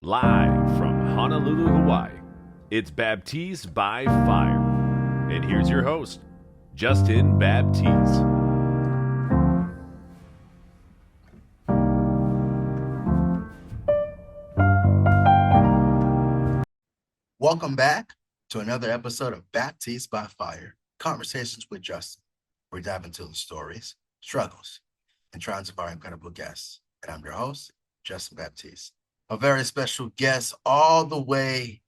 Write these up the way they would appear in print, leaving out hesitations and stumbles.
Live from Honolulu, Hawaii, it's Baptiste by Fire. And here's your host, Justin Baptiste. Welcome back to another episode of Baptiste by Fire, Conversations with Justin. We dive into the stories, struggles, and triumphs of our incredible guests. And I'm your host, Justin Baptiste. A very special guest all the way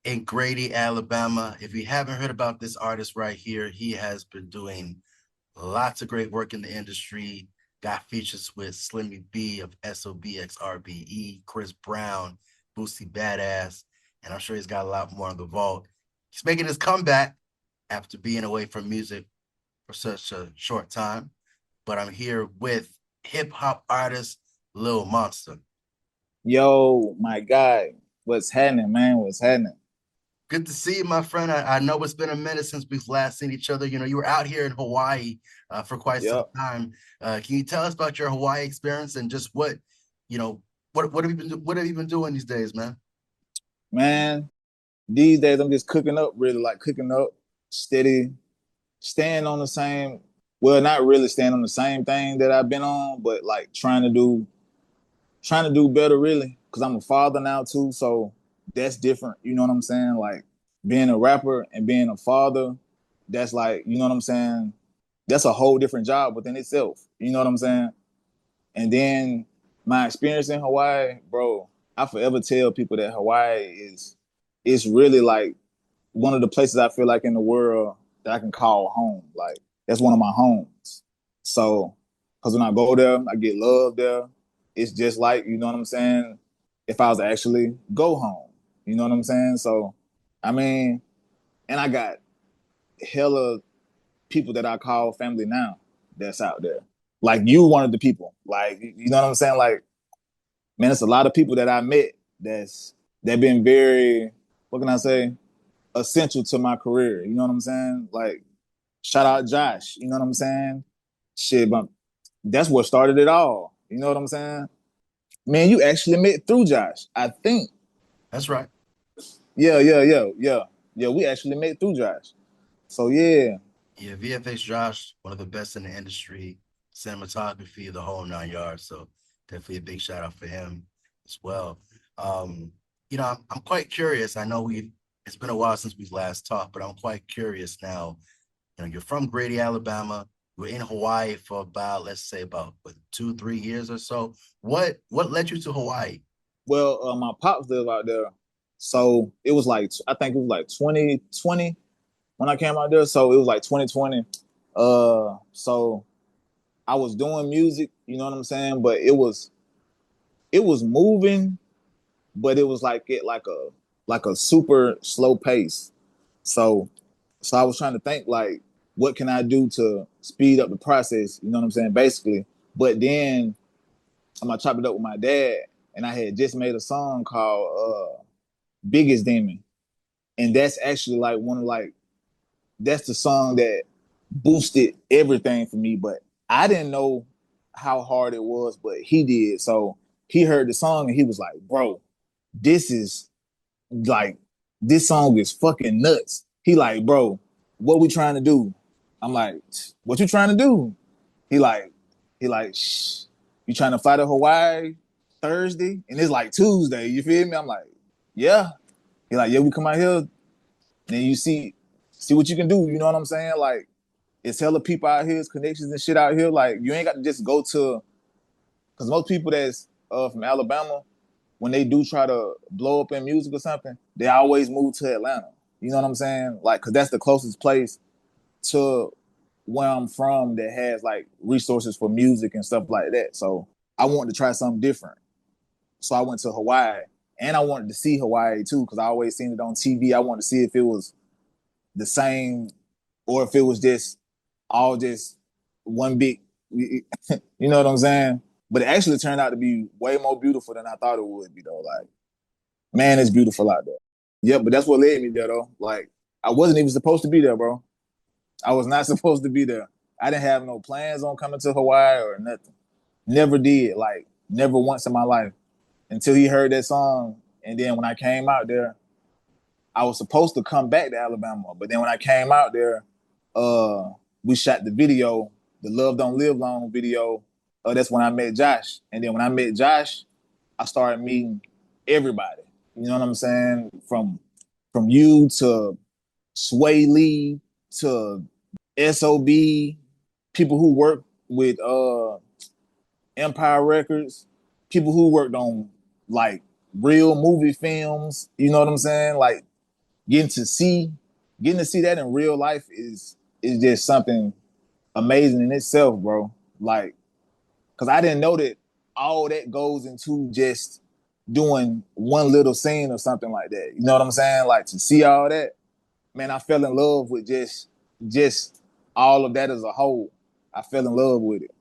in Grady, Alabama. If you haven't heard about this artist right here, he has been doing lots of great work in the industry. Got features with Slimmy B of SOBXRBE, Chris Brown, Boosie Badass, and I'm sure he's got a lot more in the vault. He's making his comeback after being away from music for such a short time. But I'm here with hip-hop artist Lil Monsta. Yo, my guy, what's happening, man? What's happening? Good to see you, my friend. I know it's been a minute since we've last seen each other. You know, you were out here in Hawaii for quite some time. Can you tell us about your Hawaii experience and just what have you been doing these days, man? Man, these days I'm just cooking up, steady, staying on the same, well, not really staying on the same thing that I've been on, but like trying to do better really, because I'm a father now too, so that's different, you know what I'm saying? Like being a rapper and being a father, that's like, you know what I'm saying? That's a whole different job within itself, you know what I'm saying? And then my experience in Hawaii, bro, I forever tell people that Hawaii is really like one of the places I feel like in the world that I can call home. Like that's one of my homes. So, because when I go there, I get love there. It's just like, you know what I'm saying? If I was to actually go home, you know what I'm saying? So, I mean, and I got hella people that I call family now that's out there. Like you one of the people. Like, you know what I'm saying? Like, man, it's a lot of people that I met that been very, what can I say, essential to my career. You know what I'm saying? Like, shout out Josh. You know what I'm saying? Shit, but that's what started it all. You know what I'm saying? Man, you actually met through Josh, I think. That's right. Yeah. We actually met through Josh. So yeah. Yeah, VFX Josh, one of the best in the industry, cinematography, the whole 9 yards. So definitely a big shout out for him as well. I'm quite curious. I know it's been a while since we've last talked, but I'm quite curious now. You know, you're from Grady, Alabama. You're in Hawaii for about, let's say, about 2-3 years or so. What led you to Hawaii? Well, my pops live out there, so it was like I think it was like 2020 when I came out there. So it was like 2020. So I was doing music, you know what I'm saying, but it was moving, but it was like a super slow pace. So I was trying to think like, what can I do to speed up the process? You know what I'm saying, basically. But then I'm gonna chop it up with my dad, and I had just made a song called "Biggest Demon," and that's actually like one of like that's the song that boosted everything for me. But I didn't know how hard it was, but he did. So he heard the song and he was like, "Bro, this is like this song is fucking nuts." He like, "Bro, what we trying to do?" I'm like, "What you trying to do?" He like, Shh, you trying to fly to Hawaii Thursday? And it's like Tuesday, you feel me? I'm like, yeah. He like, yeah, we come out here, then you see what you can do. You know what I'm saying? Like, it's hella people out here, it's connections and shit out here. Like, you ain't got to just go to, because most people that's from Alabama, when they do try to blow up in music or something, they always move to Atlanta. You know what I'm saying? Like, because that's the closest place to where I'm from that has like resources for music and stuff like that. So I wanted to try something different. So I went to Hawaii, and I wanted to see Hawaii too, because I always seen it on TV. I wanted to see if it was the same or if it was just all just one big, you know what I'm saying? But it actually turned out to be way more beautiful than I thought it would be though. Like, man, it's beautiful out there. Yeah, but that's what led me there though. Like, I wasn't even supposed to be there, bro. I was not supposed to be there. I didn't have no plans on coming to Hawaii or nothing. Never did. Like, never once in my life until he heard that song And then when I came out there, I was supposed to come back to Alabama. But then when I came out there, we shot the video, the Love Don't Live Long video. That's when I met Josh. And then when I met Josh, I started meeting everybody. You know what I'm saying? From you to Sway Lee to SOB, people who work with Empire Records, people who worked on like real movie films. You know what I'm saying? Like getting to see that in real life is just something amazing in itself, bro. Like, cause I didn't know that all that goes into just doing one little scene or something like that. You know what I'm saying? Like to see all that, man, I fell in love with just all of that as a whole. I fell in love with it.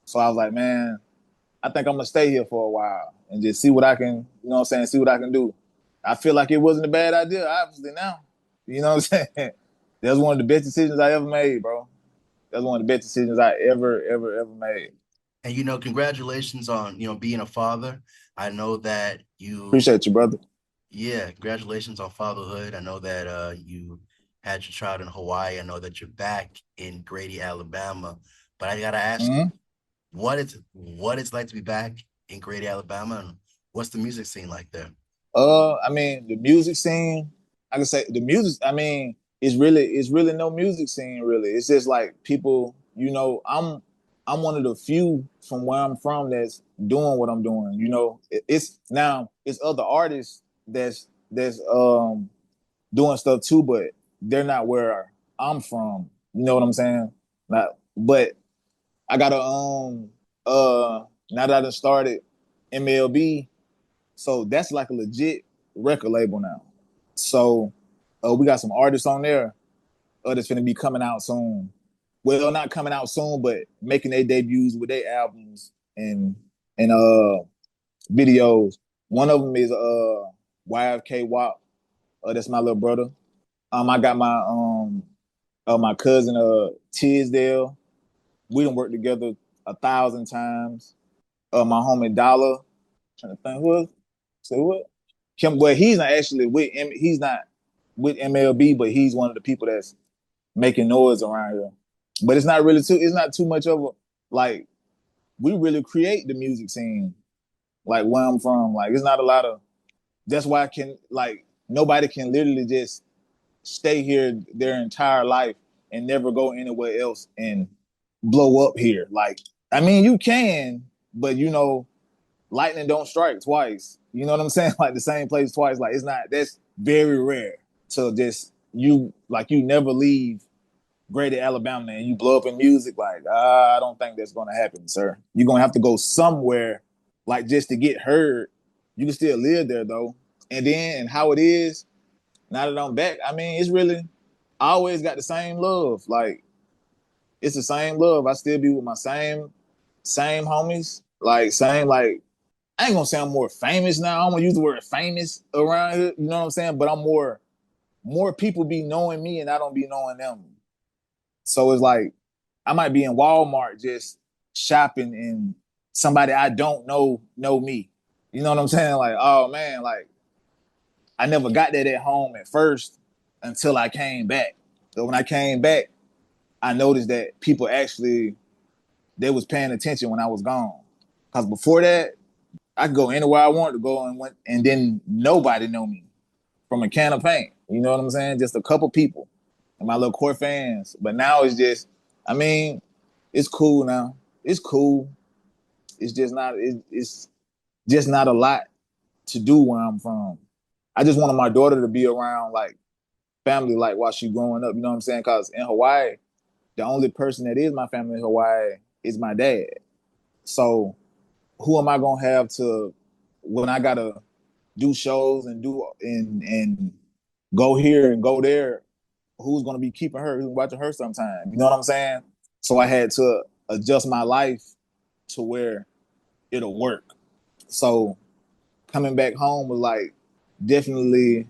So I was like, man, I think I'm gonna stay here for a while and just see what I can, you know what I'm saying, see what I can do. I feel like it wasn't a bad idea, obviously now. You know what I'm saying? That's one of the best decisions I ever made, bro. That's one of the best decisions I ever made. And congratulations on being a father. I know that you Appreciate you, brother. Yeah, congratulations on fatherhood. I know that you had your child in Hawaii. I know that you're back in Grady, Alabama. But I gotta ask you, what it's like to be back in Grady, Alabama, and what's the music scene like there? I mean, the music scene, I can say the music, I mean, it's really no music scene really. It's just like people, I'm one of the few from where I'm from that's doing what I'm doing. It's other artists that's doing stuff too, but they're not where I'm from. You know what I'm saying? But I got now that I done started MLB, so that's like a legit record label now. So we got some artists on there that's gonna be coming out soon. Well, not coming out soon, but making their debuts with their albums and videos. One of them is YFK WAP. That's my little brother. I got my cousin Tisdale. We done worked together 1,000 times. My homie Dollar. Trying to think who else? Say what? Well, he's not actually he's not with MLB, but he's one of the people that's making noise around here. But it's not too much of a like we really create the music scene like where I'm from. Like it's not a lot of that's why I can like nobody can literally just stay here their entire life and never go anywhere else and blow up here. Like, I mean, you can, but lightning don't strike twice. You know what I'm saying? Like the same place twice. Like that's very rare to just you never leave Grady, Alabama and you blow up in music. Like, I don't think that's gonna happen, sir. You're gonna have to go somewhere like just to get heard. You can still live there though. And how it is, now that I'm back, I mean, it's really I always got the same love. Like it's the same love. I still be with my same homies. Like same like I ain't gonna say I'm more famous now. I don't wanna use the word famous around here, you know what I'm saying? But I'm more people be knowing me and I don't be knowing them. So it's like I might be in Walmart just shopping and somebody I don't know me. You know what I'm saying? Like, oh man, like I never got that at home at first until I came back. So when I came back, I noticed that people actually they was paying attention when I was gone. Cause before that, I could go anywhere I wanted to go and then nobody know me from a can of paint. You know what I'm saying? Just a couple people and my little core fans. But now it's just, I mean, it's cool now. It's cool. It's just not a lot to do where I'm from. I just wanted my daughter to be around like family like while she growing up. You know what I'm saying? Cause in Hawaii, the only person that is my family in Hawaii is my dad. So who am I gonna have to when I gotta do shows and do and go here and go there? Who's gonna be keeping her? Who's watching her sometime? You know what I'm saying? So I had to adjust my life to where it'll work. So coming back home was like definitely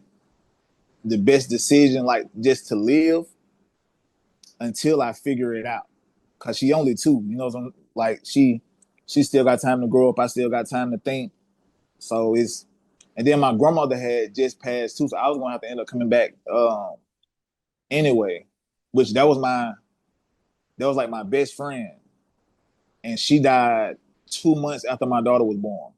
the best decision, like just to live until I figure it out. Cause she only 2, you know, like she still got time to grow up. I still got time to think. So And then my grandmother had just passed too, so I was gonna have to end up coming back anyway. Which that was like my best friend, and she died 2 months after my daughter was born.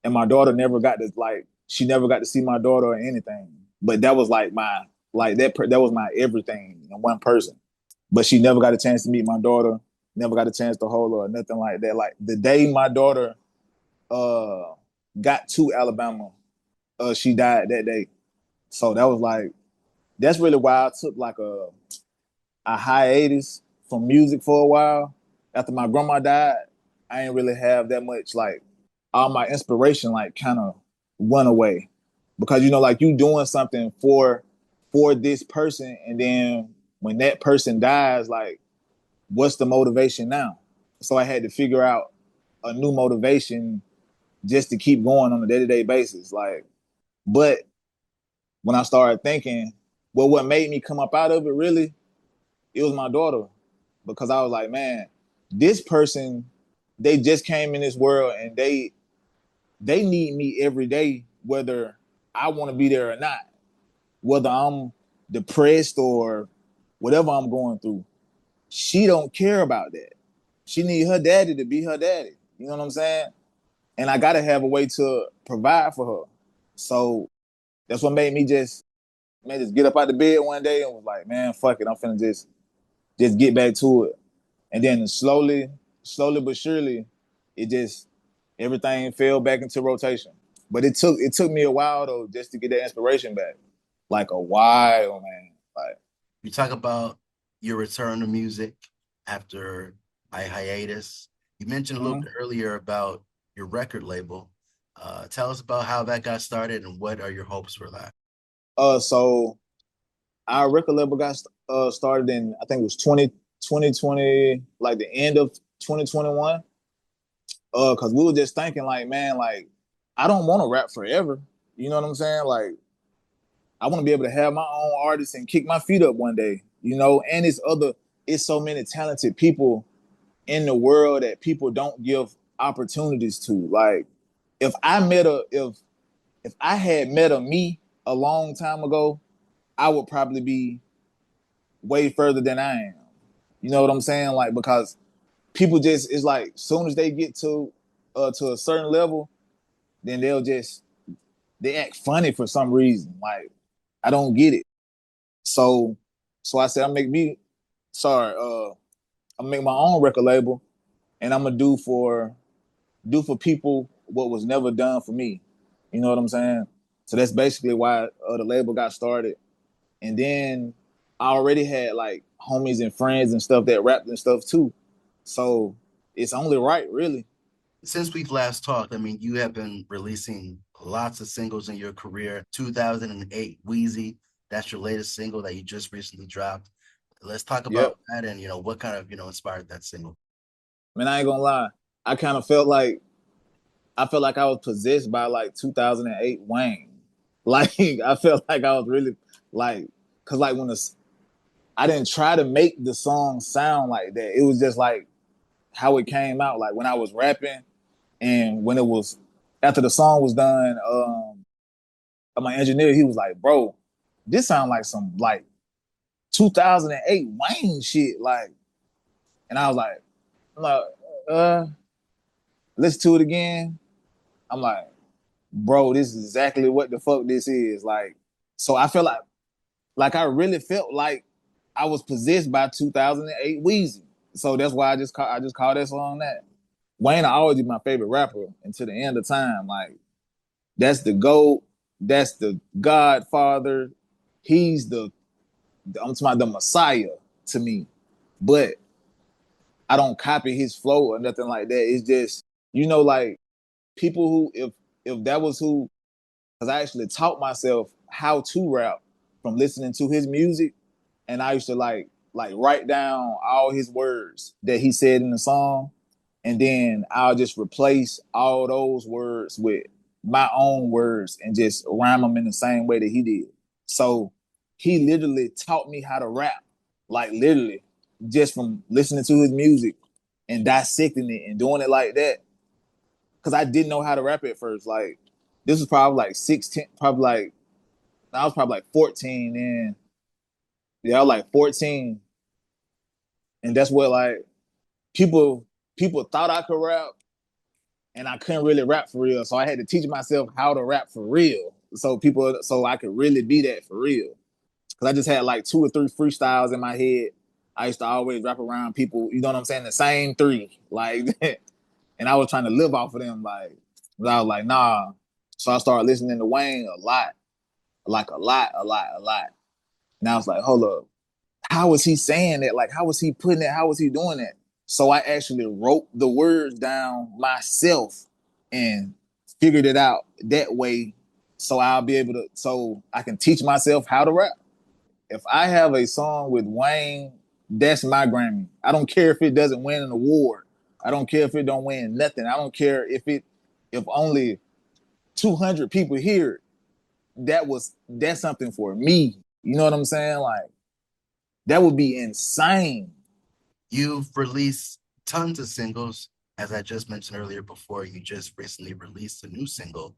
And my daughter never got to she never got to see my daughter or anything. But that was like that was my everything in one person. But she never got a chance to meet my daughter, never got a chance to hold her or nothing like that. Like the day my daughter uh got to Alabama, she died that day. So that was like that's really why I took like a hiatus from music for a while. After my grandma died, I ain't really have that much like all my inspiration like kind of went away because like you doing something for this person, and then when that person dies, like what's the motivation now? So I had to figure out a new motivation just to keep going on a day-to-day basis. Like, but when I started thinking, well, what made me come up out of it really, it was my daughter. Because I was like, man, this person, they just came in this world and they need me every day, whether I want to be there or not, whether I'm depressed or whatever I'm going through. She don't care about that. She need her daddy to be her daddy. You know what I'm saying? And I gotta have a way to provide for her. So that's what made me just get up out the bed one day and was like, man, fuck it, I'm finna just get back to it. And then slowly but surely, it just everything fell back into rotation. But it took me a while though just to get that inspiration back. Like a while, man. Like You talk about your return to music after a hiatus. You mentioned a little bit earlier about your record label. Tell us about how that got started and what are your hopes for that? so our record label got started in I think it was 2020, like the end of 2021. Cause we were just thinking like, man, like I don't want to rap forever. You know what I'm saying? Like I want to be able to have my own artists and kick my feet up one day, and it's so many talented people in the world that people don't give opportunities to. Like if if I had met a me a long time ago, I would probably be way further than I am. You know what I'm saying? Like because people just it's like soon as they get to a certain level, then they act funny for some reason. Like I don't get it. So I said I make my own record label, and I'm gonna do for people what was never done for me. You know what I'm saying? So that's basically why the label got started. And then I already had like homies and friends and stuff that rapped and stuff too. So it's only right, really. Since we've last talked, I mean, you have been releasing lots of singles in your career. 2008, Weezy, that's your latest single that you just recently dropped. Let's talk Yep. about that and, what kind of, inspired that single. Man, I ain't gonna lie. I kind of I felt like I was possessed by like 2008 Wayne. Like I felt like I was really like, cause like I didn't try to make the song sound like that. It was just like how it came out. Like when I was rapping and when it was after the song was done, my engineer, he was like, bro, this sound like some like 2008 Wayne shit. Like, and I'm like, uh, listen to it again. I'm like, bro, this is exactly what the fuck this is. Like, so I felt like I really felt like I was possessed by 2008 Weezy. So that's why I just called that song that. Wayne will always be my favorite rapper until the end of time. Like that's the GOAT, that's the Godfather. He's I'm talking about the Messiah to me. But I don't copy his flow or nothing like that. It's just, like people who if that was who, because I actually taught myself how to rap from listening to his music, and I used to like write down all his words that he said in the song, and then I'll just replace all those words with my own words and just rhyme them in the same way that he did. So he literally taught me how to rap, like literally, just from listening to his music and dissecting it and doing it like that. Because I didn't know how to rap at first. Like this was probably like 16, probably like I was probably like 14 and yeah, I was like 14. And that's what like people people thought I could rap and I couldn't really rap for real. So I had to teach myself how to rap for real. So I could really be that for real. Cause I just had like 2 or 3 freestyles in my head. I used to always rap around people, you know what I'm saying? The same 3. Like and I was trying to live off of them. Like I was like, nah. So I started listening to Wayne a lot. Like a lot. And I was like, hold up. How was he saying that? Like, how was he putting it? How was he doing that? So I actually wrote the words down myself and figured it out that way. So I'll be able to, so I can teach myself how to rap. If I have a song with Wayne, that's my Grammy. I don't care if it doesn't win an award. I don't care if it don't win nothing. I don't care if only 200 people hear it. That's something for me. You know what I'm saying? Like that would be insane. You've released tons of singles, as I just mentioned earlier before. You just recently released a new single,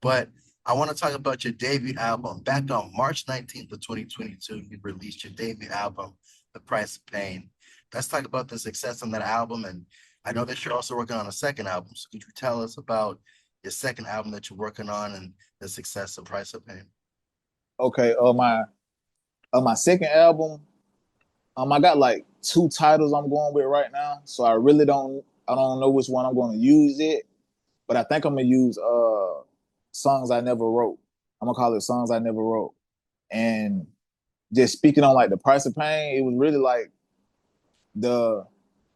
but I want to talk about your debut album. Back on March 19th of 2022, you released your debut album, The Price of Pain. Let's talk about the success on that album. And I know that you're also working on a second album. So could you tell us about your second album that you're working on and the success of Price of Pain? Okay, my second album, I got like 2 titles I'm going with right now. So I don't know which one I'm going to use it, but I think I'm gonna use songs I never wrote. I'm gonna call it songs I never wrote. And just speaking on like The Price of Pain, it was really like the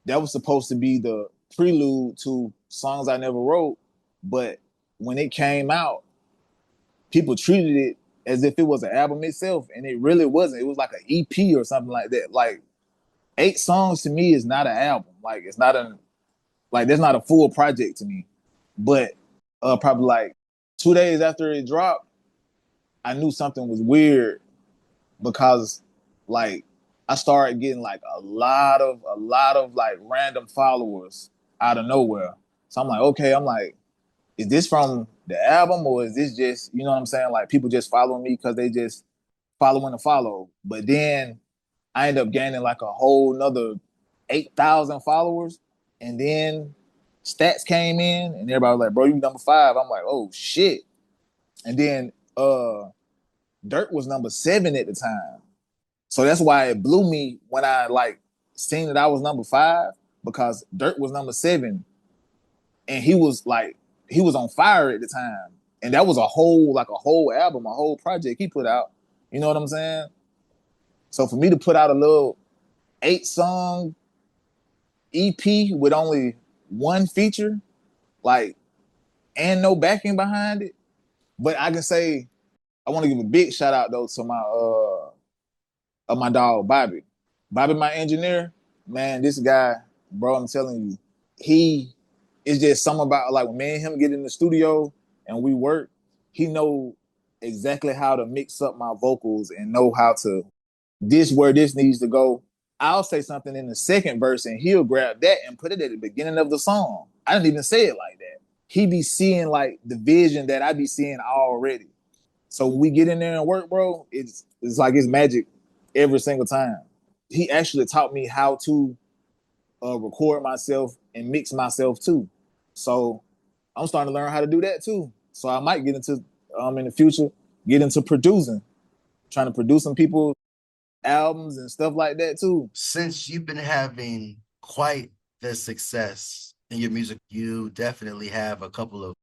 that was supposed to be the prelude to songs I never wrote, but when it came out, people treated it as if it was an album itself, and it really wasn't. It was like an EP or something like that. Like 8 songs to me is not an album. Like it's not a like that's not a full project to me. But probably like 2 days after it dropped, I knew something was weird because like I started getting like a lot of like random followers out of nowhere. So I'm like, okay, I'm like, is this from the album or is this just, you know what I'm saying? Like people just following me because they just following to follow. But then I ended up gaining like a whole nother 8,000 followers. And then stats came in and everybody was like, bro, you number 5. I'm like, oh shit. And then Dirt was number 7 at the time. So that's why it blew me when I like seen that I was number 5 because Dirt was number 7 and he was on fire at the time. And that was a whole album, a whole project he put out. You know what I'm saying? So for me to put out a little 8-song EP with only 1 feature, like, and no backing behind it. But I can say I want to give a big shout out though to my dog Bobby. Bobby, my engineer, man, this guy, bro, I'm telling you, he is just something about like when me and him get in the studio and we work, he know exactly how to mix up my vocals and know how to this where this needs to go. I'll say something in the second verse and he'll grab that and put it at the beginning of the song. I didn't even say it like that. He be seeing like the vision that I be seeing already. So when we get in there and work, bro, it's like it's magic every single time. He actually taught me how to record myself and mix myself too. So I'm starting to learn how to do that too. So I might get into in the future, get into producing, trying to produce some people albums and stuff like that too. Since you've been having quite the success in your music, you definitely have a couple of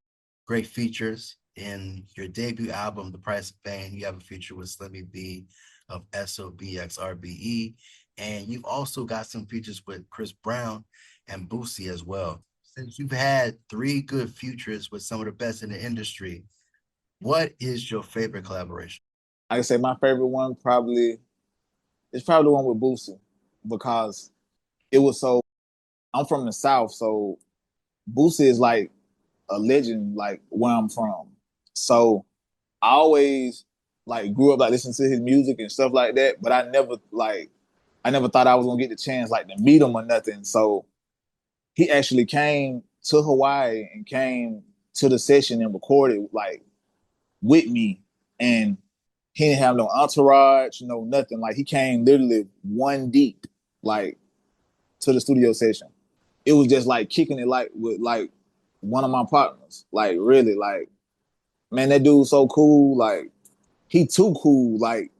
great features. In your debut album, The Price of Pain, you have a feature with Slimmy B of SOBXRBE, and you've also got some features with Chris Brown and Boosie as well. Since you've had 3 good features with some of the best in the industry, what is your favorite collaboration? I can say my favorite one probably the one with Boosie because it was so. I'm from the South, so Boosie is like a legend, like where I'm from. So I always like grew up like listening to his music and stuff like that, but I never thought I was gonna get the chance like to meet him or nothing. So he actually came to Hawaii and came to the session and recorded like with me, and he didn't have no entourage, no nothing. Like he came literally one deep, like to the studio session. It was just like kicking it like with like one of my partners. Like really, like man, that dude's so cool. Like he too cool. Like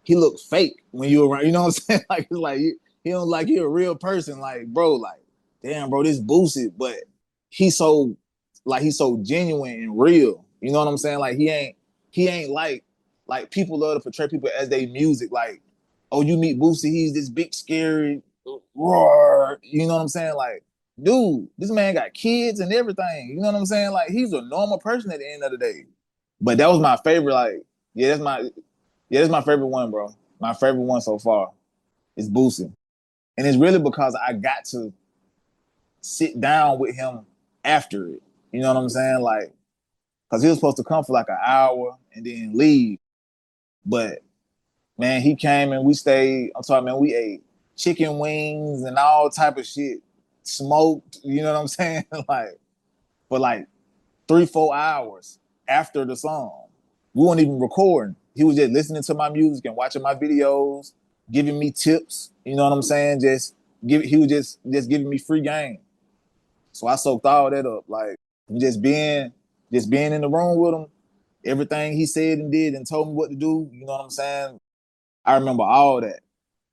he looked fake when you were around. You know what I'm saying? Like it's like he don't like he a real person. Like bro, like damn, bro, this Boosie, but he's so he's so genuine and real. You know what I'm saying? Like he ain't like people love to portray people as they music. Like oh, you meet Boosie, he's this big scary roar. You know what I'm saying? Like dude, this man got kids and everything. You know what I'm saying? Like he's a normal person at the end of the day. But that was my favorite. Like that's my favorite one, bro. My favorite one so far is Boosie. And it's really because I got to sit down with him after it. You know what I'm saying? Like, because he was supposed to come for like an hour and then leave. But man, he came and we stayed. I'm talking, man, we ate chicken wings and all type of shit, smoked. You know what I'm saying? Like for like 3-4 hours after the song. We weren't even recording. He was just listening to my music and watching my videos, giving me tips. You know what I'm saying? He was just giving me free game. So I soaked all that up. Like just being in the room with him, everything he said and did and told me what to do. You know what I'm saying? I remember all that.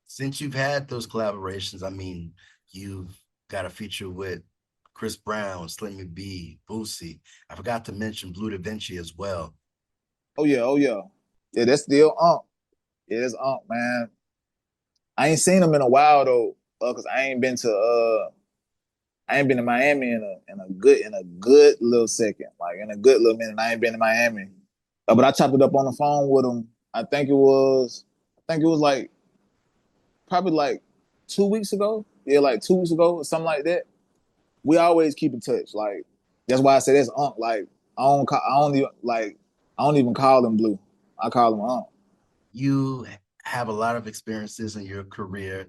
Since you've had those collaborations, I mean, you've got a feature with Chris Brown, Slimmy B, Boosie. I forgot to mention Blue Da Vinci as well. Oh yeah. Yeah, that's still Unc. Yeah, that's Unc, man. I ain't seen him in a while though, cause I ain't been to Miami in a good little second, like in a good little minute. I ain't been to Miami, but I chopped it up on the phone with him. I think it was like probably like 2 weeks ago. Yeah, like 2 weeks ago or something like that. We always keep in touch. Like that's why I say that's Unc. Like I don't even call him Blue. I call him Unc. You have a lot of experiences in your career,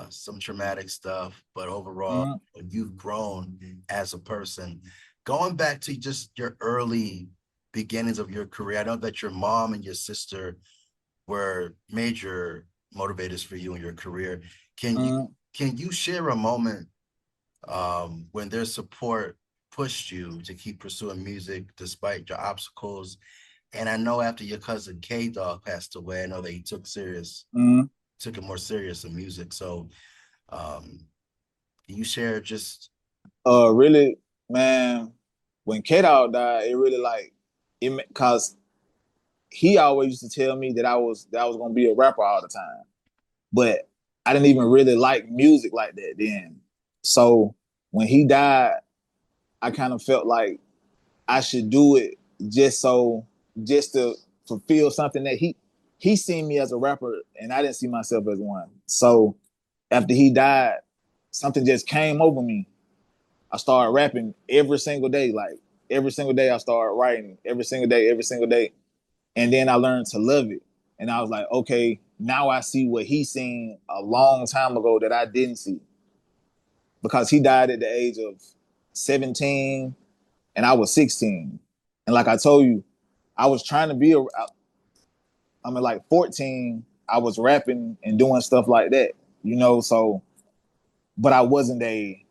some traumatic stuff, but overall, you've grown as a person. Going back to just your early beginnings of your career, I know that your mom and your sister were major motivators for you in your career. Can you share a moment when their support pushed you to keep pursuing music despite your obstacles? And I know after your cousin K Dawg passed away, I know that he took it more serious in music. So can you share just Really, man, when K Dawg died, it really like it cause he always used to tell me that I was gonna be a rapper all the time. But I didn't even really like music like that then. So when he died, I kind of felt like I should do it just to fulfill something that he seen me as a rapper and I didn't see myself as one. So after he died, something just came over me. I started rapping every single day, like every single day I started writing, every single day. And then I learned to love it. And I was like, okay, now I see what he seen a long time ago that I didn't see. Because he died at the age of 17 and I was 16. And like I told you, I was trying to be I mean, like 14, I was rapping and doing stuff like that, you know, so, but I wasn't a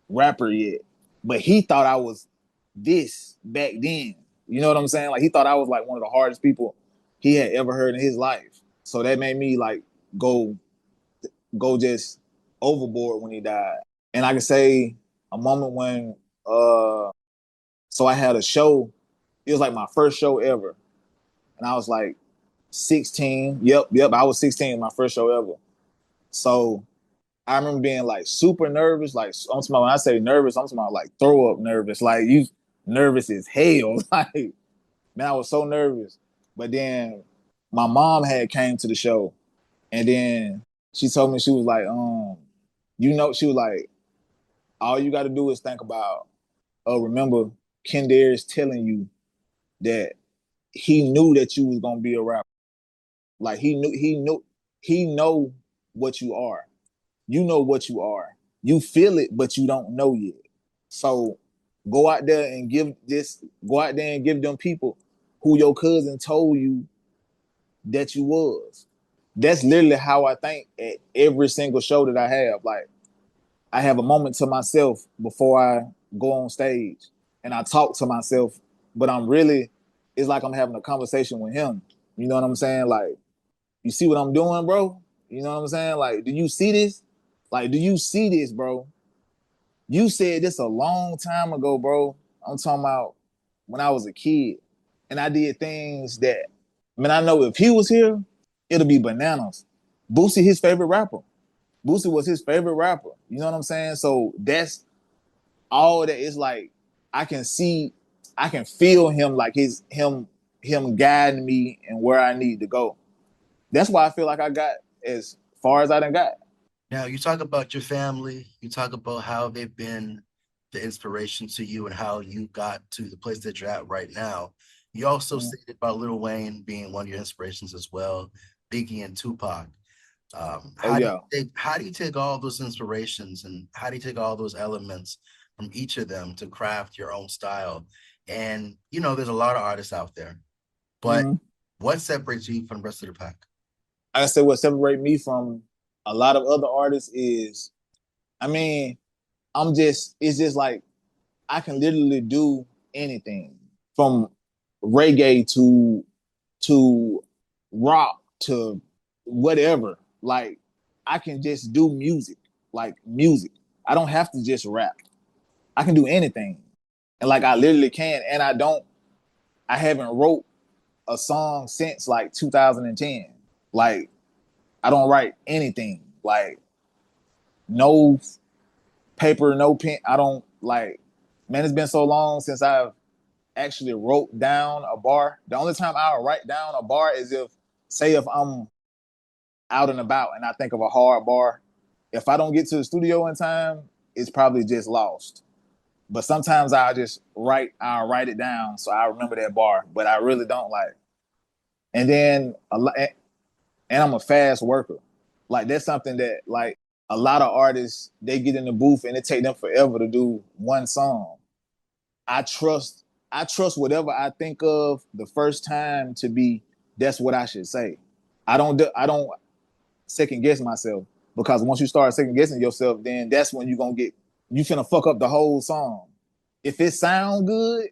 rapper yet. But he thought I was this back then. You know what I'm saying? Like he thought I was like one of the hardest people he had ever heard in his life. So that made me like go just overboard when he died. And I can say a moment when so I had a show. It was like my first show ever. And I was like 16. Yep. I was 16, my first show ever. So I remember being like super nervous. Like I'm talking about, when I say nervous, I'm talking about like throw up nervous. Like you nervous as hell. Like man, I was so nervous. But then my mom had came to the show, and then she told me, she was like, she was like, all you got to do is think about, remember, Kendare is telling you that he knew that you was gonna be a rapper. Like he know what you are. You know what you are. You feel it, but you don't know yet. So Go out there and give them people who your cousin told you that you was. That's literally how I think at every single show that I have. Like, I have a moment to myself before I go on stage, and I talk to myself, but it's like I'm having a conversation with him. You know what I'm saying? Like, you see what I'm doing, bro? You know what I'm saying? Like, do you see this? Like, do you see this, bro? You said this a long time ago, bro. I'm talking about when I was a kid, and I did things that, man, I know if he was here, it'll be bananas. Boosie, his favorite rapper. Boosie was his favorite rapper. You know what I'm saying? So that's all that is like. I can see, I can feel him like him guiding me and where I need to go. That's why I feel like I got as far as I done got. Now, you talk about your family, you talk about how they've been the inspiration to you and how you got to the place that you're at right now. You also stated about Lil Wayne being one of your inspirations as well, Biggie and Tupac. Oh yeah. How do you take all those inspirations and how do you take all those elements from each of them to craft your own style? And there's a lot of artists out there, but what separates you from the rest of the pack? I say what separates me from a lot of other artists is, I mean, it's just like I can literally do anything from reggae to rock to whatever. Like, I can just do music, like music. I don't have to just rap. I can do anything. And like I literally can. And I haven't wrote a song since like 2010. Like, I don't write anything. Like, no paper, no pen. I don't like, man, it's been so long since I've actually wrote down a bar. The only time I'll write down a bar is if I'm out and about and I think of a hard bar. If I don't get to the studio in time, it's probably just lost. But sometimes I'll write it down so I remember that bar, but I really don't like. And then and I'm a fast worker. Like, that's something that like a lot of artists, they get in the booth and it take them forever to do one song. I trust whatever I think of the first time to be that's what I should say. I don't second guess myself, because once you start second guessing yourself, then that's when you finna fuck up the whole song. If it sound good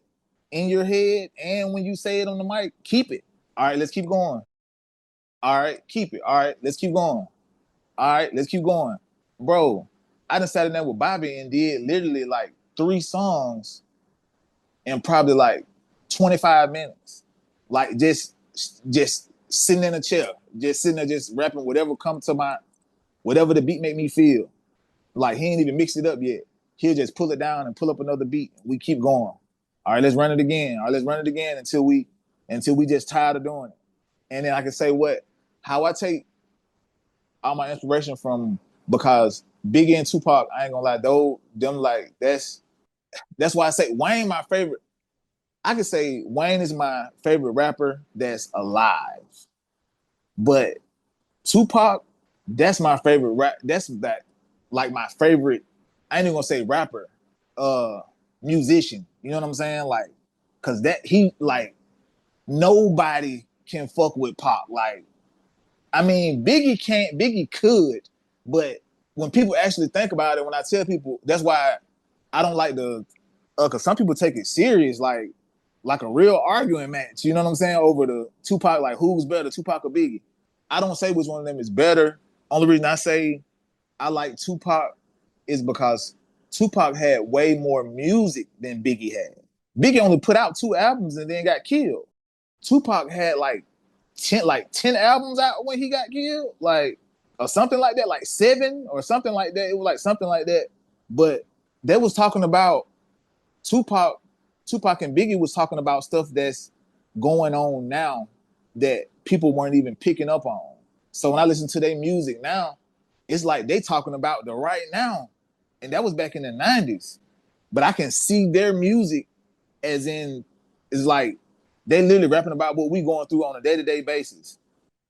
in your head and when you say it on the mic, keep it. All right, let's keep going. All right, keep it. All right, let's keep going. All right, let's keep going. Bro, I done sat in there with Bobby and did literally like 3 songs in probably like 25 minutes. Like, just sitting in a chair, just sitting there, just rapping whatever the beat make me feel. Like, he ain't even mixed it up yet. He'll just pull it down and pull up another beat. We keep going. All right, let's run it again. All right, let's run it again until we just tired of doing it. And then I can say how I take all my inspiration from, because Biggie and Tupac, I ain't gonna lie, them like that's why I say Wayne my favorite. I could say Wayne is my favorite rapper that's alive. But Tupac, that's my favorite rap. That's that like my favorite. I ain't even gonna say rapper, musician. You know what I'm saying? Like, cause that he like nobody can fuck with Pop. Like, I mean, Biggie could, but when people actually think about it, when I tell people, that's why I don't like cause some people take it serious, like a real arguing match. You know what I'm saying? Over the Tupac, like who's better, Tupac or Biggie? I don't say which one of them is better. Only reason I say I like Tupac is because Tupac had way more music than Biggie had. Biggie only put out 2 albums and then got killed. Tupac had like 10 albums out when he got killed, like, or something like that, like 7 or something like that. It was like something like that. But they was talking about Tupac and Biggie was talking about stuff that's going on now that people weren't even picking up on. So when I listen to their music now, it's like they talking about the right now. And that was back in the 90s. But I can see their music as in, it's like they literally rapping about what we going through on a day-to-day basis.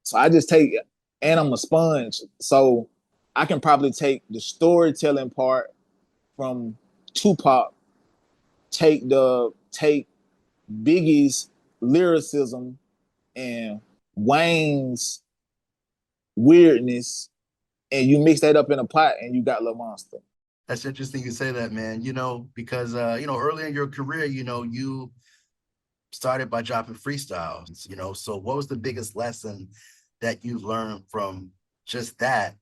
So I just take, and I'm a sponge. So I can probably take the storytelling part from Tupac take Biggie's lyricism and Wayne's weirdness, and you mix that up in a pot, and you got Lil Monsta. That's interesting you say that, man. Because early in your career, you started by dropping freestyles. So what was the biggest lesson that you learned from just that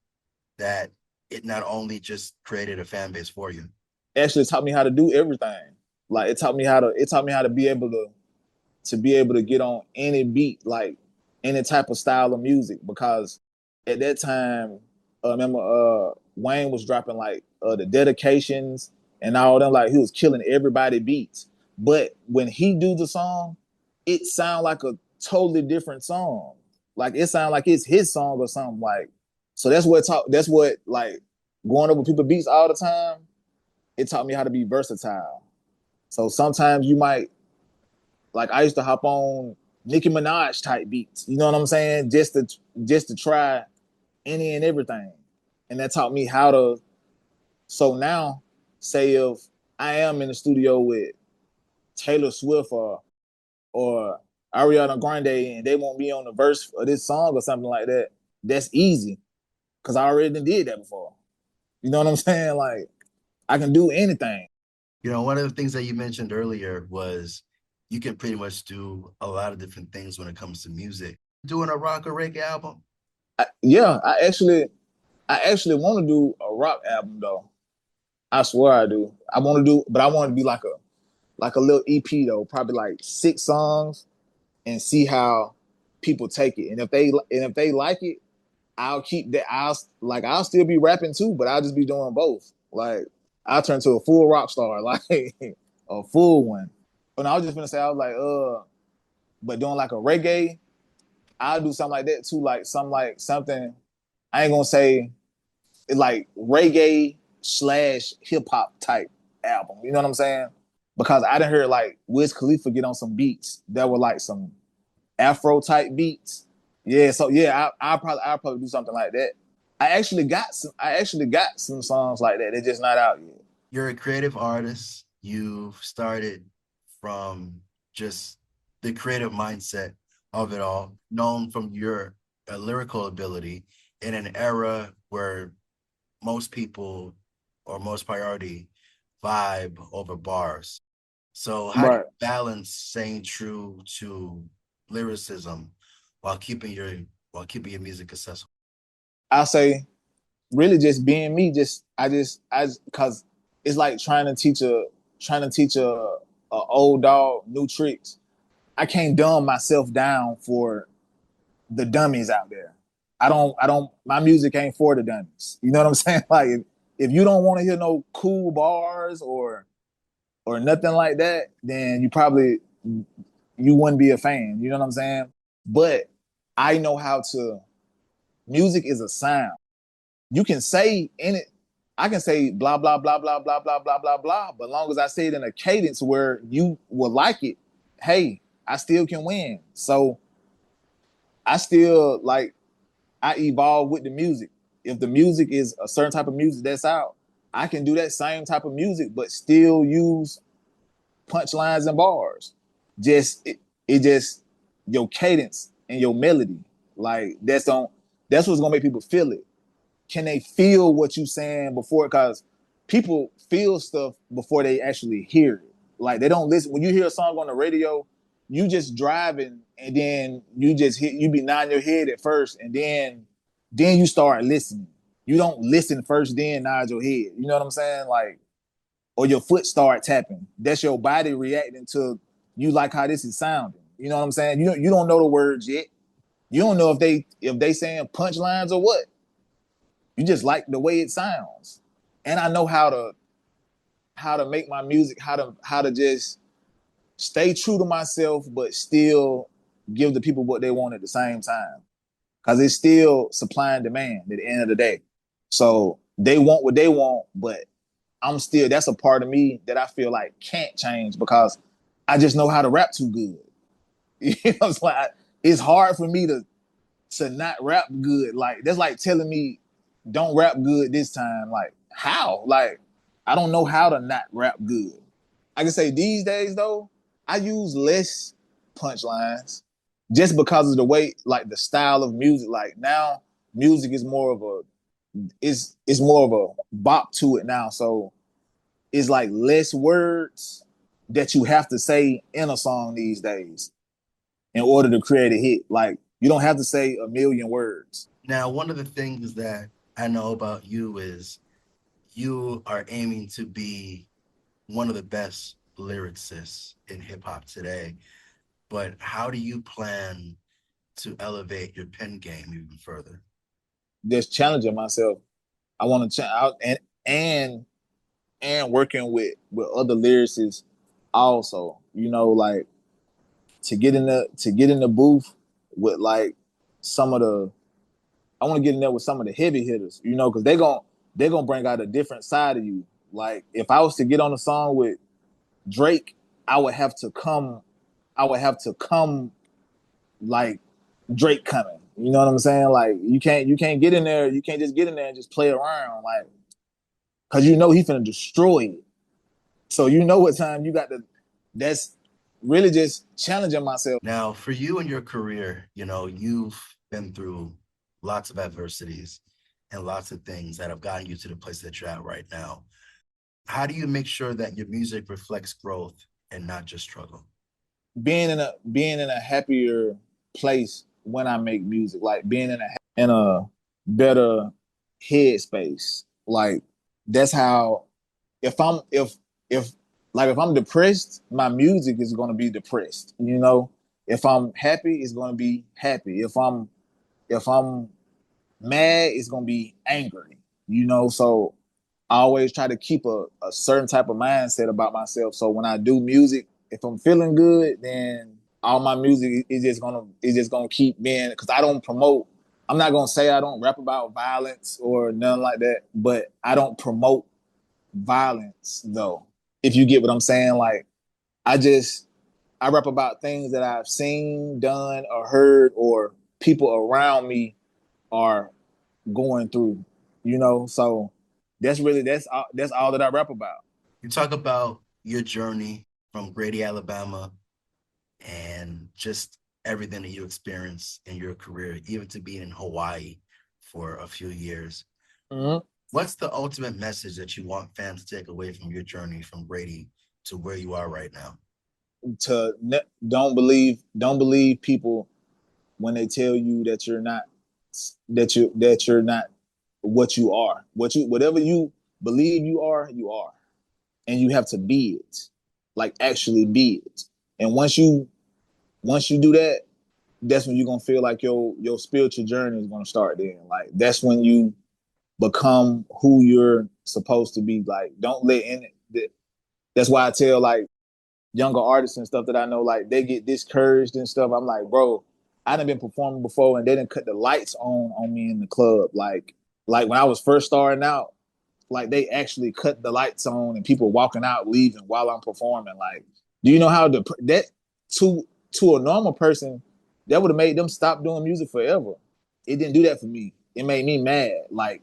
it not only just created a fan base for you? Actually, taught me how to do everything. Like it taught me how to be able to get on any beat, like any type of style of music. Because at that time, I remember Wayne was dropping like the dedications and all them. Like he was killing everybody beats. But when he do the song, it sound like a totally different song. Like it sound like it's his song or something. Like so that's what like going over people beats all the time. It taught me how to be versatile. So sometimes you might like I used to hop on Nicki Minaj type beats. You know what I'm saying? Just to try any and everything. And that taught me how to. So now, say if I am in the studio with Taylor Swift or Ariana Grande and they won't be on the verse of this song or something like that, that's easy because I already did that before. You know what I'm saying? Like I can do anything. One of the things that you mentioned earlier was you can pretty much do a lot of different things when it comes to music. Doing a rock or reggae album? I actually want to do a rock album though. I swear I do. But I want to be like a little EP though, probably like 6 songs, and see how people take it. And if they like it, I'll keep that. I'll still be rapping too, but I'll just be doing both. Like I'll turn to a full rock star, like a full one. And I was just gonna say, I was like, but doing like a reggae, I'll do something like that too, like something. I ain't gonna say it's like reggae / hip hop type album. You know what I'm saying? Because I done heard like Wiz Khalifa get on some beats that were like some Afro type beats. Yeah, so yeah, I'll probably do something like that. I actually got some songs like that. They're just not out yet. You're a creative artist. You've started from just the creative mindset of it all, known from your lyrical ability in an era where most people or most priority vibe over bars. So how do you Right. balance staying true to lyricism while keeping your music accessible? I say really just being me. I because it's like trying to teach a old dog new tricks. I can't dumb myself down for the dummies out there. My music ain't for the dummies. You know what I'm saying? Like if you don't want to hear no cool bars or nothing like that, then you wouldn't be a fan. You know what I'm saying? But I know how to. Music is a sound. You can say in it. I can say blah blah blah blah blah blah blah blah blah. But long as I say it in a cadence where you will like it, hey, I still can win. So I still like I evolve with the music. If the music is a certain type of music that's out, I can do that same type of music, but still use punchlines and bars. It just your cadence and your melody. Like that's what's gonna make people feel it. Can they feel what you saying before? Because people feel stuff before they actually hear it. Like they don't listen. When you hear a song on the radio, you just driving and then you be nodding your head at first, and then you start listening. You don't listen first, then nod your head. You know what I'm saying? Like, or your foot start tapping. That's your body reacting to you like how this is sounding. You know what I'm saying? You don't know the words yet. You don't know if they saying punchlines or what. You just like the way it sounds. And I know how to make my music, how to just stay true to myself, but still give the people what they want at the same time. Because it's still supply and demand at the end of the day. So they want what they want, but that's a part of me that I feel like can't change because I just know how to rap too good. You know, it's hard for me to not rap good. Like that's like telling me don't rap good this time. Like how? Like I don't know how to not rap good. I can say these days though, I use less punchlines just because of the way, like the style of music. Like now, music is more of a it's more of a bop to it now. So it's like less words that you have to say in a song these days in order to create a hit. Like you don't have to say a million words. Now, one of the things that I know about you is you are aiming to be one of the best lyricists in hip hop today. But how do you plan to elevate your pen game even further? Just challenging myself. I want to out and working with other lyricists also. You know, like to get in the booth with like some of the I want to get in there with some of the heavy hitters, you know, because they're gonna bring out a different side of you. Like if I was to get on a song with Drake, I would have to come like Drake coming. You know what I'm saying? Like you can't get in there, you can't just get in there and just play around, like because you know he's finna destroy it. So you know what time you got to. That's really just challenging myself. Now, for you and your career, you've been through lots of adversities and lots of things that have gotten you to the place that you're at right now. How do you make sure that your music reflects growth and not just struggle? Being in a happier place when I make music, like being in a better headspace. Like that's how if if I'm depressed, my music is gonna be depressed. You know, if I'm happy, it's gonna be happy. If I'm mad, it's gonna be angry. You know, so I always try to keep a certain type of mindset about myself. So when I do music, if I'm feeling good, then all my music is just gonna keep being because I don't promote. I'm not gonna say I don't rap about violence or nothing like that, but I don't promote violence though. If you get what I'm saying, like I rap about things that I've seen, done, or heard, or people around me are going through. You know, so that's all that I rap about. You talk about your journey from Grady, Alabama, and just everything that you experienced in your career, even to being in Hawaii for a few years. Mm-hmm. What's the ultimate message that you want fans to take away from your journey from Grady to where you are right now? Don't believe people when they tell you that you're not what you are. Whatever you believe you are. And you have to be it. Like actually be it. And once you do that, that's when you're gonna feel like your spiritual journey is gonna start then. Like that's when you become who you're supposed to be. Like don't let in it. That's why I tell like younger artists and stuff that I know, like they get discouraged and stuff. I'm like, bro, I done been performing before and they didn't cut the lights on me in the club. Like when I was first starting out, like they actually cut the lights on and people walking out leaving while I'm performing. Like, do you know how that to a normal person that would have made them stop doing music forever? It didn't do that for me. It made me mad. Like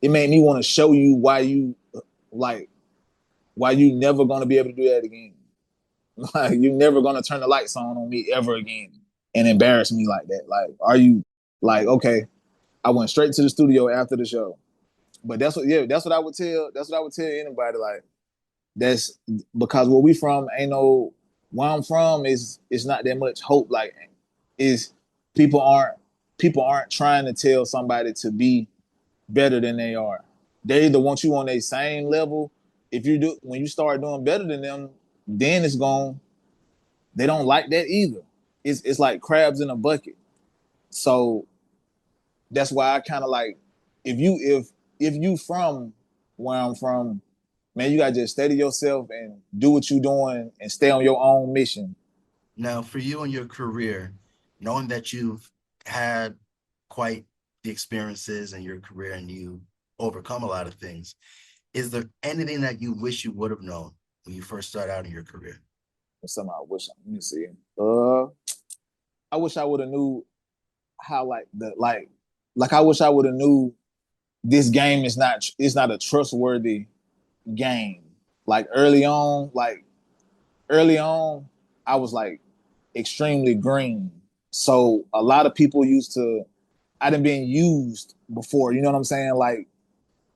it made me want to show you like why you never gonna be able to do that again. Like you're never gonna turn the lights on me ever again and embarrass me like that. Like, are you like okay? I went straight to the studio after the show. But that's what I would tell. That's what I would tell anybody. Like that's because where we from ain't no where I'm from is it's not that much hope. Like is people aren't trying to tell somebody to be better than they are. They either want you on their same level. If you do when you start doing better than them, then it's gone. They don't like that either. It's like crabs in a bucket. So that's why I kind of like if you from where I'm from, man, you gotta just steady yourself and do what you doing and stay on your own mission. Now, for you and your career, knowing that you've had quite the experiences in your career and you overcome a lot of things, is there anything that you wish you would have known when you first started out in your career? Something I wish. Let me see. I wish I would have knew how like I wish I would have knew this game is not it's not a trustworthy game. like early on, I was like extremely green. So a lot of people I done been used before, you know what I'm saying? Like,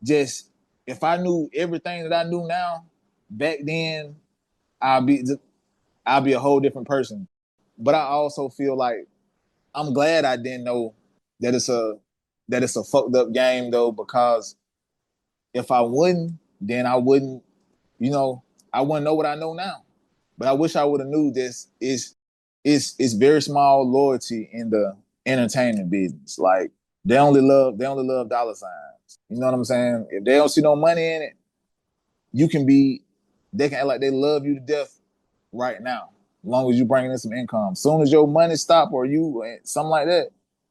just, if I knew everything that I knew now, back then, I'll be, I'll be a whole different person. But I also feel like I'm glad I didn't know that it's a fucked up game though, because if I wouldn't, then I wouldn't, you know, I wouldn't know what I know now. But I wish I would have knew this is very small loyalty in the entertainment business. Like they only love dollar signs. You know what I'm saying? If they don't see no money in it, you can be they can act like they love you to death right now, as long as you bringing in some income. Soon as your money stop or you something like that,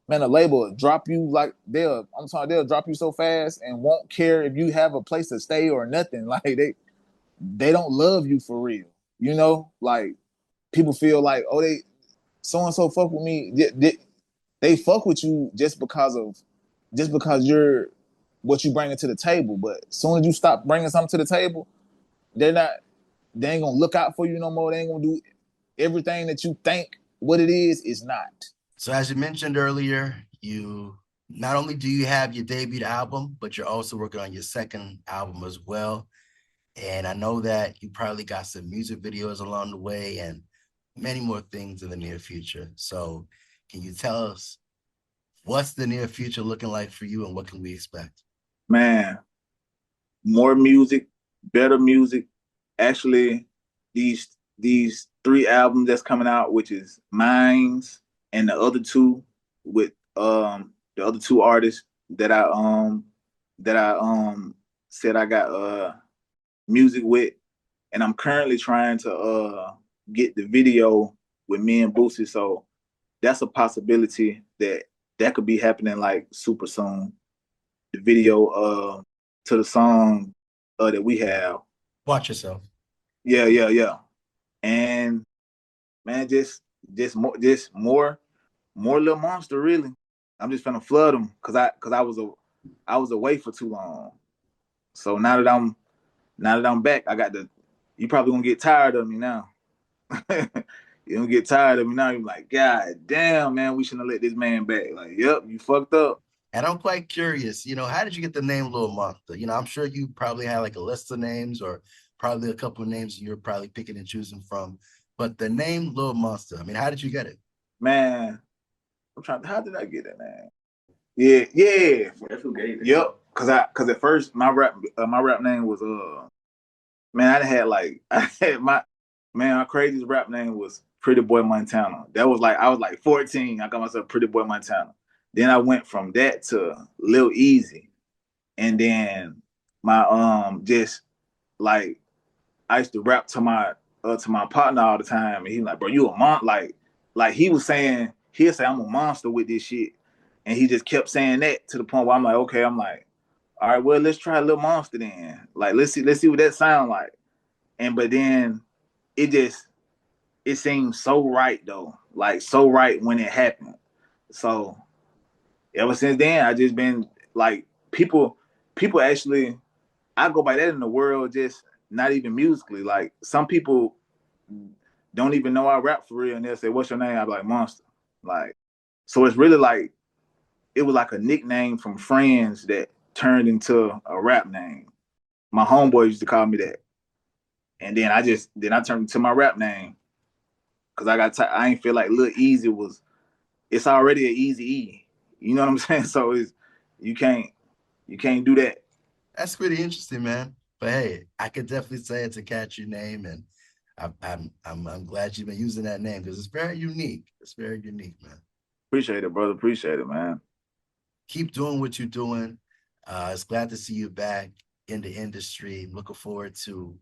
man, the label will drop you like they'll drop you so fast and won't care if you have a place to stay or nothing. Like they don't love you for real. You know, like people feel like, oh, they so and so fuck with me. They fuck with you just because you're what you bringing to the table. But as soon as you stop bringing something to the table, they're not they ain't gonna look out for you no more. They ain't gonna do everything that you think what it is not. So as you mentioned earlier, you not only do you have your debut album, but you're also working on your second album as well. And I know that you probably got some music videos along the way and many more things in the near future. So can you tell us what's the near future looking like for you and what can we expect? Man, more music, better music. Actually, these three albums that's coming out, which is Mines and the other two with the other two artists that I said I got music with, and I'm currently trying to get the video with me and Boosie. So that's a possibility that could be happening like super soon. The video to the song that we have. Watch yourself. Yeah. And man, more Lil Monster, really. I'm just gonna flood them because I was away for too long. So now that I'm back, you probably gonna get tired of me now. You don't get tired of me now. You're like, God damn, man, we shouldn't have let this man back. Like, yep, you fucked up. And I'm quite curious, how did you get the name Lil Monsta? I'm sure you probably had like a list of names or probably a couple of names you're probably picking and choosing from. But the name Lil Monsta, I mean, how did you get it? Man, how did I get it, man? Yeah. That's who gave it. Yep. Cause at first my rap name was man, I had my craziest rap name was Pretty Boy Montana. That was like I was like 14. I got myself Pretty Boy Montana. Then I went from that to Lil Easy. And then my just like I used to rap to my partner all the time, and he like, bro, you a like he was saying he'll say I'm a monster with this shit, and he just kept saying that to the point where I'm like, okay, I'm like, all right, well, let's try Lil Monster then. Like, let's see what that sound like. And but then it seemed so right though, like so right when it happened. So ever since then, I just been like people actually I go by that in the world, just not even musically. Like some people don't even know I rap for real, and they'll say, "What's your name?" I'm like Monster. Like, so it's really like it was like a nickname from friends that turned into a rap name. My homeboy used to call me that, and then I turned into my rap name because I ain't feel like Lil Easy was. It's already an Easy E. You know what I'm saying? So you can't do that. That's pretty interesting, man. But hey, I could definitely say it's a catchy name, and I'm glad you've been using that name because it's very unique. It's very unique, man. Appreciate it, brother. Appreciate it, man. Keep doing what you're doing. It's glad to see you back in the industry. Looking forward to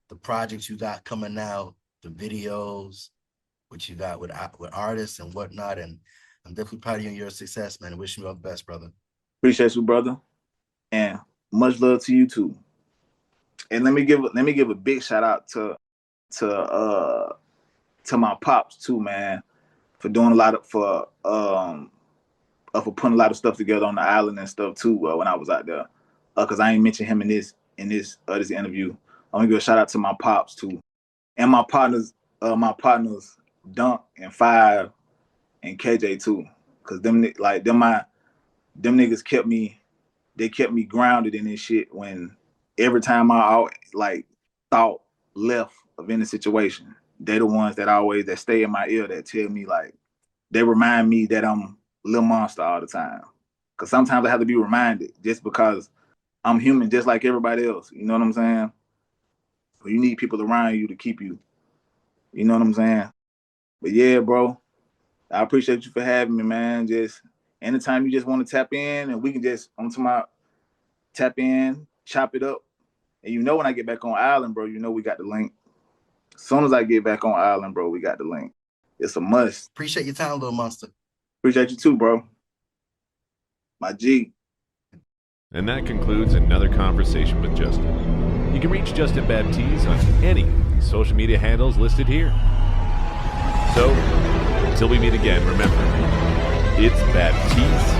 the projects you got coming out, the videos, what you got with artists and whatnot. And I'm definitely proud of you and your success, man. Wishing you all the best, brother. Appreciate you, brother. And much love to you too. And let me give a big shout out to my pops too, man, for doing a lot for putting a lot of stuff together on the island and stuff too when I was out there. Cause I ain't mentioned him in this interview, I want to give a shout out to my pops too, and my partners Dunk and Five and KJ too, cause them niggas kept me grounded in this shit when every time I like thought left of any situation. They the ones that stay in my ear, that tell me, like, they remind me that I'm Lil Monsta all the time. Cause sometimes I have to be reminded, just because I'm human just like everybody else. You know what I'm saying? But you need people around you to keep you. You know what I'm saying? But yeah, bro, I appreciate you for having me, man. Just anytime you just want to tap in, and we can just tap in, chop it up. And you know, when I get back on island, bro, you know we got the link. As soon as I get back on island, bro, we got the link. It's a must. Appreciate your time, Lil Monsta. Appreciate you too, bro. My G. And that concludes another conversation with Justin. You can reach Justin Baptiste on any of the social media handles listed here. So, until we meet again, remember, it's Baptiste